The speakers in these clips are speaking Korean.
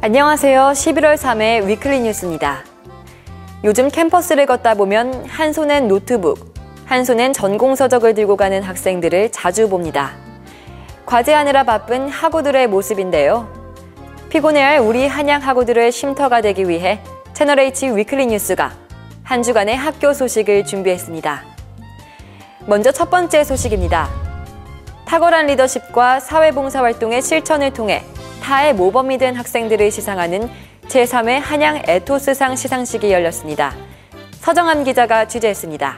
안녕하세요. 11월 3일 위클리 뉴스입니다. 요즘 캠퍼스를 걷다 보면 한 손엔 노트북, 한 손엔 전공서적을 들고 가는 학생들을 자주 봅니다. 과제하느라 바쁜 학우들의 모습인데요. 피곤해할 우리 한양 학우들의 쉼터가 되기 위해 채널H 위클리 뉴스가 한 주간의 학교 소식을 준비했습니다. 먼저 첫 번째 소식입니다. 탁월한 리더십과 사회봉사활동의 실천을 통해 타의 모범이 된 학생들을 시상하는 제3회 한양 에토스상 시상식이 열렸습니다. 서정함 기자가 취재했습니다.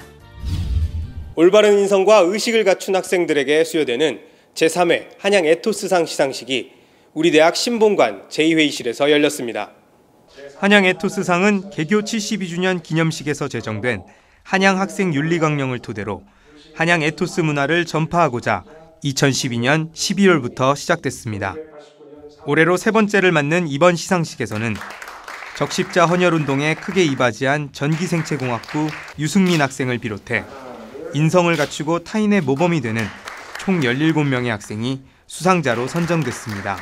올바른 인성과 의식을 갖춘 학생들에게 수여되는 제3회 한양 에토스상 시상식이 우리 대학 신본관 제2회의실에서 열렸습니다. 한양 에토스상은 개교 72주년 기념식에서 제정된 한양 학생 윤리강령을 토대로 한양 에토스 문화를 전파하고자 2012년 12월부터 시작됐습니다. 올해로 세 번째를 맞는 이번 시상식에서는 적십자 헌혈운동에 크게 이바지한 전기생체공학부 유승민 학생을 비롯해 인성을 갖추고 타인의 모범이 되는 총 17명의 학생이 수상자로 선정됐습니다.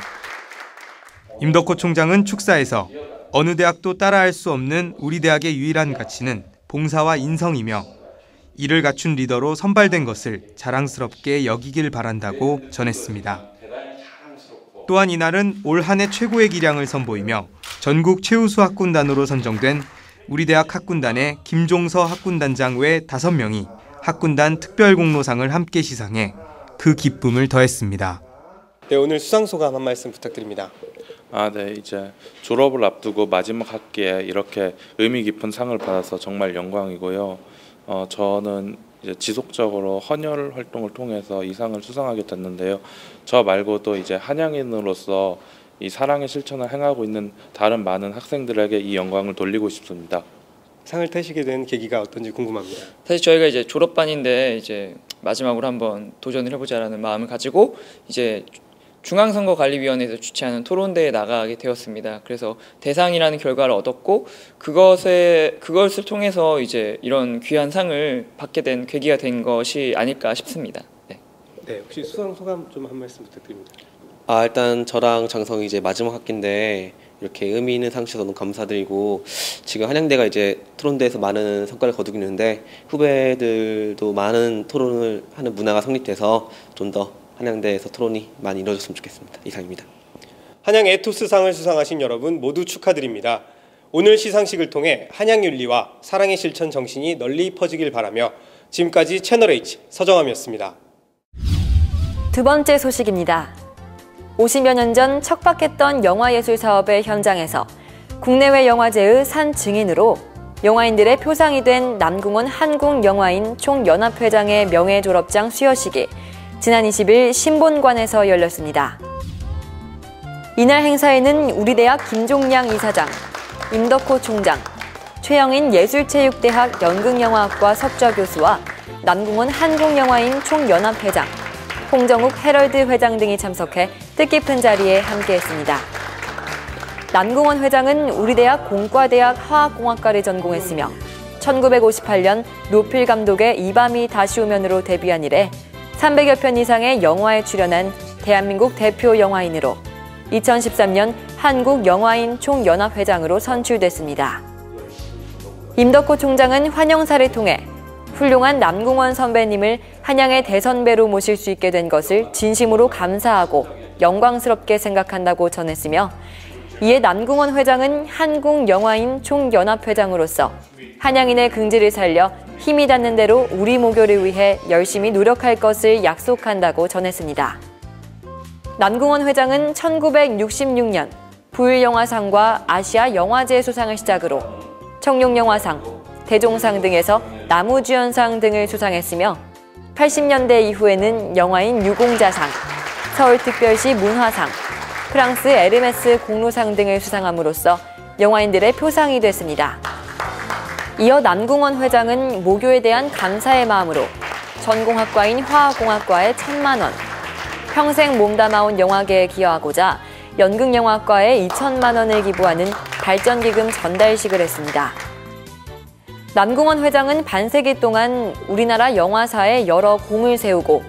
임덕호 총장은 축사에서 어느 대학도 따라할 수 없는 우리 대학의 유일한 가치는 봉사와 인성이며 이를 갖춘 리더로 선발된 것을 자랑스럽게 여기길 바란다고 전했습니다. 또한 이날은 올 한 해 최고의 기량을 선보이며 전국 최우수 학군단으로 선정된 우리 대학 학군단의 김종서 학군단장 외 5명이 학군단 특별공로상을 함께 시상해 그 기쁨을 더했습니다. 네, 오늘 수상 소감 한 말씀 부탁드립니다. 네, 이제 졸업을 앞두고 마지막 학기에 이렇게 의미 깊은 상을 받아서 정말 영광이고요. 저는 이제 지속적으로 헌혈 활동을 통해서 이 상을 수상하게 됐는데요. 저 말고도 이제 한양인으로서 이 사랑의 실천을 행하고 있는 다른 많은 학생들에게 이 영광을 돌리고 싶습니다. 상을 타시게 된 계기가 어떤지 궁금합니다. 사실 저희가 이제 졸업반인데 이제 마지막으로 한번 도전을 해보자라는 마음을 가지고 이제 중앙선거관리위원회에서 주최하는 토론대에 나가게 되었습니다. 그래서 대상이라는 결과를 얻었고 그것을 통해서 이제 이런 귀한 상을 받게 된 계기가 된 것이 아닐까 싶습니다. 네, 혹시 수상 소감 좀 한 말씀 부탁드립니다. 일단 저랑 장성이 이제 마지막 학기인데 이렇게 의미 있는 상 주셔서 너무 감사드리고 지금 한양대가 이제 토론대에서 많은 성과를 거두고 있는데 후배들도 많은 토론을 하는 문화가 성립돼서 좀 더 한양대에서 토론이 많이 이루어졌으면 좋겠습니다. 이상입니다. 한양 에토스상을 수상하신 여러분 모두 축하드립니다. 오늘 시상식을 통해 한양윤리와 사랑의 실천 정신이 널리 퍼지길 바라며 지금까지 채널H 서정함이었습니다. 두 번째 소식입니다. 50여 년 전 척박했던 영화예술 사업의 현장에서 국내외 영화제의 산 증인으로 영화인들의 표상이 된 남궁원 한국영화인 총연합회장의 명예 졸업장 수여식이 지난 20일 신본관에서 열렸습니다. 이날 행사에는 우리 대학 김종량 이사장, 임덕호 총장, 최영인 예술체육대학 연극영화학과 석좌 교수와 남궁원 한국영화인 총연합회장, 홍정욱 헤럴드 회장 등이 참석해 뜻깊은 자리에 함께했습니다. 남궁원 회장은 우리 대학 공과대학 화학공학과를 전공했으며 1958년 노필 감독의 이 밤이 다시 오면으로 데뷔한 이래 300여 편 이상의 영화에 출연한 대한민국 대표 영화인으로 2013년 한국영화인 총연합회장으로 선출됐습니다. 임덕호 총장은 환영사를 통해 훌륭한 남궁원 선배님을 한양의 대선배로 모실 수 있게 된 것을 진심으로 감사하고 영광스럽게 생각한다고 전했으며 이에 남궁원 회장은 한국영화인 총연합회장으로서 한양인의 긍지를 살려 힘이 닿는 대로 우리 모교를 위해 열심히 노력할 것을 약속한다고 전했습니다. 남궁원 회장은 1966년 부일영화상과 아시아 영화제 수상을 시작으로 청룡영화상, 대종상 등에서 나무주연상 등을 수상했으며 80년대 이후에는 영화인 유공자상, 서울특별시 문화상, 프랑스 에르메스 공로상 등을 수상함으로써 영화인들의 표상이 됐습니다. 이어 남궁원 회장은 모교에 대한 감사의 마음으로 전공학과인 화학공학과에 1,000만 원, 평생 몸담아온 영화계에 기여하고자 연극영화과에 2,000만 원을 기부하는 발전기금 전달식을 했습니다. 남궁원 회장은 반세기 동안 우리나라 영화사에 여러 공을 세우고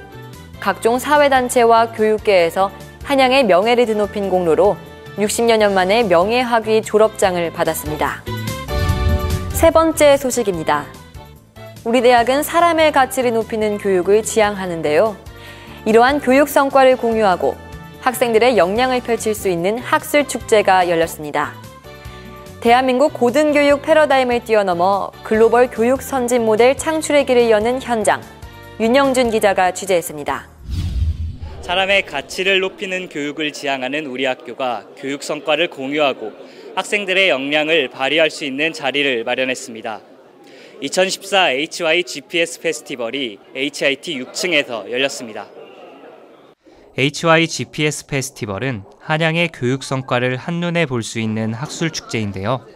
각종 사회단체와 교육계에서 한양의 명예를 드높인 공로로 60여 년 만에 명예학위 졸업장을 받았습니다. 세 번째 소식입니다. 우리 대학은 사람의 가치를 높이는 교육을 지향하는데요. 이러한 교육 성과를 공유하고 학생들의 역량을 펼칠 수 있는 학술축제가 열렸습니다. 대한민국 고등교육 패러다임을 뛰어넘어 글로벌 교육 선진 모델 창출의 길을 여는 현장, 윤영준 기자가 취재했습니다. 사람의 가치를 높이는 교육을 지향하는 우리 학교가 교육 성과를 공유하고 학생들의 역량을 발휘할 수 있는 자리를 마련했습니다. 2014 HY-GPS 페스티벌이 HIT 6층에서 열렸습니다. HY-GPS 페스티벌은 한양의 교육 성과를 한눈에 볼 수 있는 학술 축제인데요.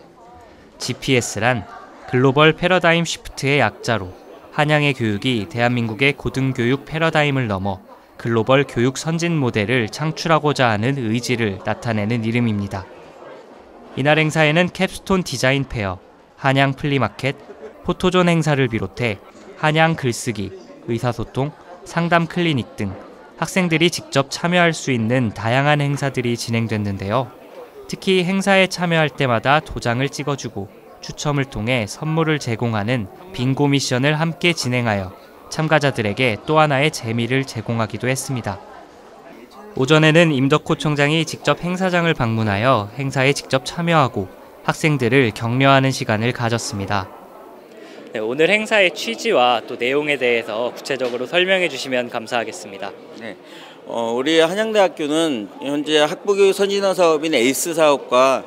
GPS란 글로벌 패러다임 시프트의 약자로 한양의 교육이 대한민국의 고등교육 패러다임을 넘어 글로벌 교육 선진 모델을 창출하고자 하는 의지를 나타내는 이름입니다. 이날 행사에는 캡스톤 디자인 페어, 한양 플리마켓, 포토존 행사를 비롯해 한양 글쓰기, 의사소통, 상담 클리닉 등 학생들이 직접 참여할 수 있는 다양한 행사들이 진행됐는데요. 특히 행사에 참여할 때마다 도장을 찍어주고 추첨을 통해 선물을 제공하는 빙고 미션을 함께 진행하여 참가자들에게 또 하나의 재미를 제공하기도 했습니다. 오전에는 임덕호 총장이 직접 행사장을 방문하여 행사에 직접 참여하고 학생들을 격려하는 시간을 가졌습니다. 네, 오늘 행사의 취지와 또 내용에 대해서 구체적으로 설명해 주시면 감사하겠습니다. 네, 우리 한양대학교는 현재 학부교육 선진화 사업인 에이스 사업과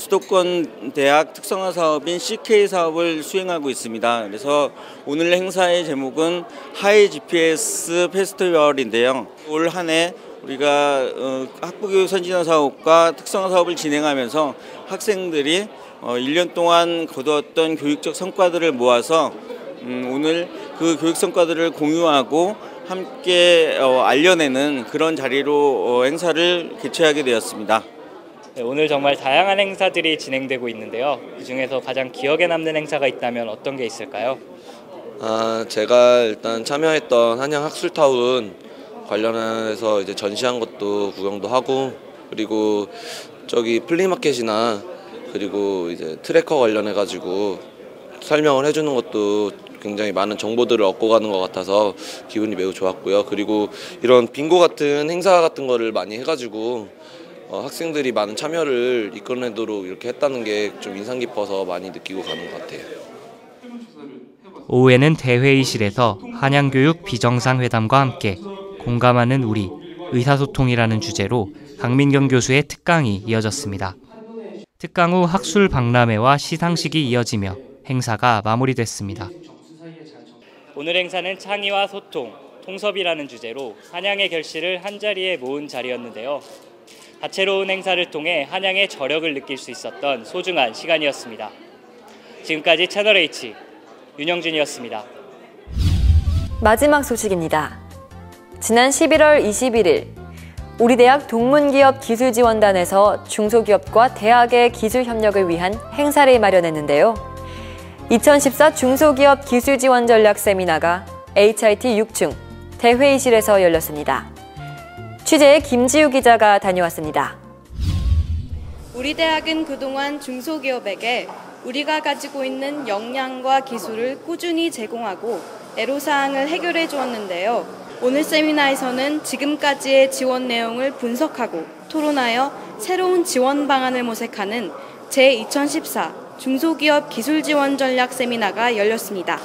수도권 대학 특성화 사업인 CK 사업을 수행하고 있습니다. 그래서 오늘 행사의 제목은 하이 GPS 페스티벌인데요. 올 한 해 우리가 학부교육 선진화 사업과 특성화 사업을 진행하면서 학생들이 1년 동안 거두었던 교육적 성과들을 모아서 오늘 그 교육 성과들을 공유하고 함께 알려내는 그런 자리로 행사를 개최하게 되었습니다. 네, 오늘 정말 다양한 행사들이 진행되고 있는데요. 그중에서 가장 기억에 남는 행사가 있다면 어떤 게 있을까요? 제가 일단 참여했던 한양 학술타운 관련해서 이제 전시한 것도 구경도 하고, 그리고 저기 플리마켓이나 그리고 이제 트래커 관련해 가지고 설명을 해주는 것도 굉장히 많은 정보들을 얻고 가는 것 같아서 기분이 매우 좋았고요. 그리고 이런 빙고 같은 행사 같은 거를 많이 해가지고 학생들이 많은 참여를 이끌어내도록 이렇게 했다는 게 좀 인상 깊어서 많이 느끼고 가는 것 같아요. 오후에는 대회의실에서 한양교육 비정상회담과 함께 공감하는 우리, 의사소통이라는 주제로 강민경 교수의 특강이 이어졌습니다. 특강 후 학술 박람회와 시상식이 이어지며 행사가 마무리됐습니다. 오늘 행사는 창의와 소통, 통섭이라는 주제로 한양의 결실을 한자리에 모은 자리였는데요. 다채로운 행사를 통해 한양의 저력을 느낄 수 있었던 소중한 시간이었습니다. 지금까지 채널H 윤영준이었습니다. 마지막 소식입니다. 지난 11월 21일 우리 대학 동문기업 기술지원단에서 중소기업과 대학의 기술 협력을 위한 행사를 마련했는데요. 2014 중소기업 기술지원 전략 세미나가 HIT 6층 대회의실에서 열렸습니다. 취재에 김지우 기자가 다녀왔습니다. 우리 대학은 그동안 중소기업에게 우리가 가지고 있는 역량과 기술을 꾸준히 제공하고 애로사항을 해결해 주었는데요. 오늘 세미나에서는 지금까지의 지원 내용을 분석하고 토론하여 새로운 지원 방안을 모색하는 제2014 중소기업 기술지원 전략 세미나가 열렸습니다.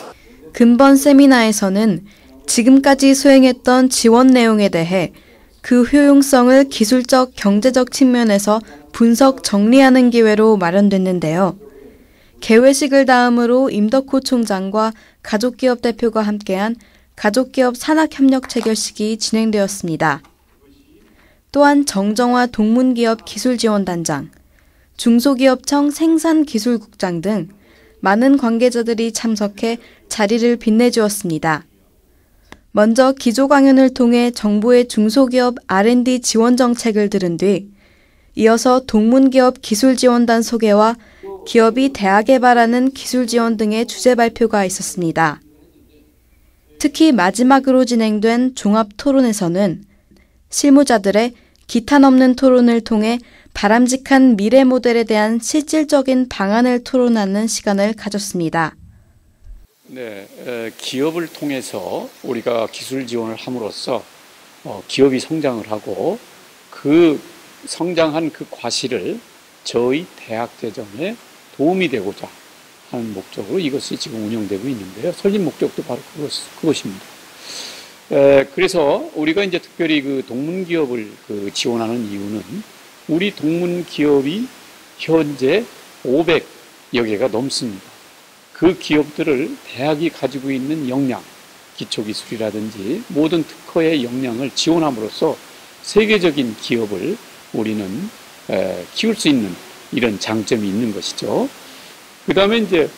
근본 세미나에서는 지금까지 수행했던 지원 내용에 대해 그 효용성을 기술적, 경제적 측면에서 분석, 정리하는 기회로 마련됐는데요. 개회식을 다음으로 임덕호 총장과 가족기업 대표가 함께한 가족기업 산학협력 체결식이 진행되었습니다. 또한 정정화 동문기업 기술지원단장, 중소기업청 생산기술국장 등 많은 관계자들이 참석해 자리를 빛내주었습니다. 먼저 기조 강연을 통해 정부의 중소기업 R&D 지원 정책을 들은 뒤 이어서 동문기업 기술지원단 소개와 기업이 대학에 바라는 기술지원 등의 주제 발표가 있었습니다. 특히 마지막으로 진행된 종합토론에서는 실무자들의 기탄 없는 토론을 통해 바람직한 미래 모델에 대한 실질적인 방안을 토론하는 시간을 가졌습니다. 네, 기업을 통해서 우리가 기술 지원을 함으로써 기업이 성장을 하고 그 성장한 그 과실을 저희 대학 재정에 도움이 되고자 하는 목적으로 이것이 지금 운영되고 있는데요. 설립 목적도 바로 그것입니다. 그래서 우리가 이제 특별히 그 동문기업을 지원하는 이유는 우리 동문기업이 현재 500여 개가 넘습니다. 그 기업들을 대학이 가지고 있는 역량, 기초기술이라든지 모든 특허의 역량을 지원함으로써 세계적인 기업을 우리는 키울 수 있는 이런 장점이 있는 것이죠. 그 다음에 이제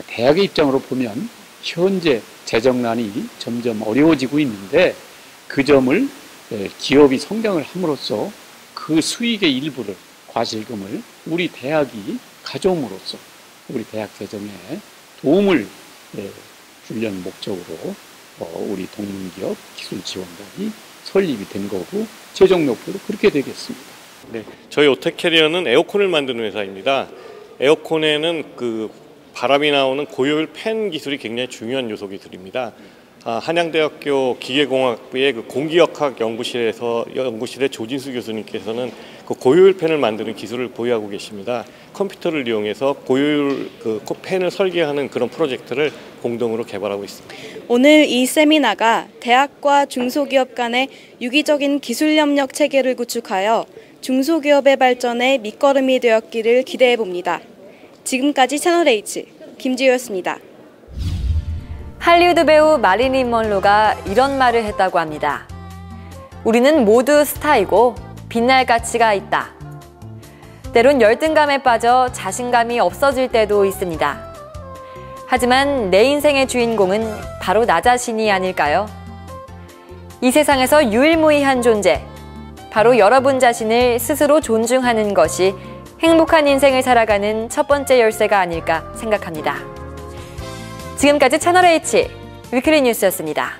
대학의 입장으로 보면 현재 재정난이 점점 어려워지고 있는데 그 점을 기업이 성장을 함으로써 그 수익의 일부를, 과실금을 우리 대학이 가져옴으로써 우리 대학 재정에 도움을 주려는 목적으로 우리 동문기업 기술지원단이 설립이 된 거고 재정 목표도 그렇게 되겠습니다. 네, 저희 오텍캐리어는 에어컨을 만드는 회사입니다. 에어컨에는 그 바람이 나오는 고효율 팬 기술이 굉장히 중요한 요소기술입니다. 한양대학교 기계공학부의 그 공기역학 연구실의 조진수 교수님께서는 그 고효율 팬을 만드는 기술을 보유하고 계십니다. 컴퓨터를 이용해서 고효율 그 팬을 설계하는 그런 프로젝트를 공동으로 개발하고 있습니다. 오늘 이 세미나가 대학과 중소기업 간의 유기적인 기술 협력 체계를 구축하여 중소기업의 발전에 밑거름이 되었기를 기대해 봅니다. 지금까지 채널H 김지효였습니다. 할리우드 배우 마릴린 먼로가 이런 말을 했다고 합니다. 우리는 모두 스타이고 빛날 가치가 있다. 때론 열등감에 빠져 자신감이 없어질 때도 있습니다. 하지만 내 인생의 주인공은 바로 나 자신이 아닐까요? 이 세상에서 유일무이한 존재, 바로 여러분 자신을 스스로 존중하는 것이 행복한 인생을 살아가는 첫 번째 열쇠가 아닐까 생각합니다. 지금까지 채널H 위클리 뉴스였습니다.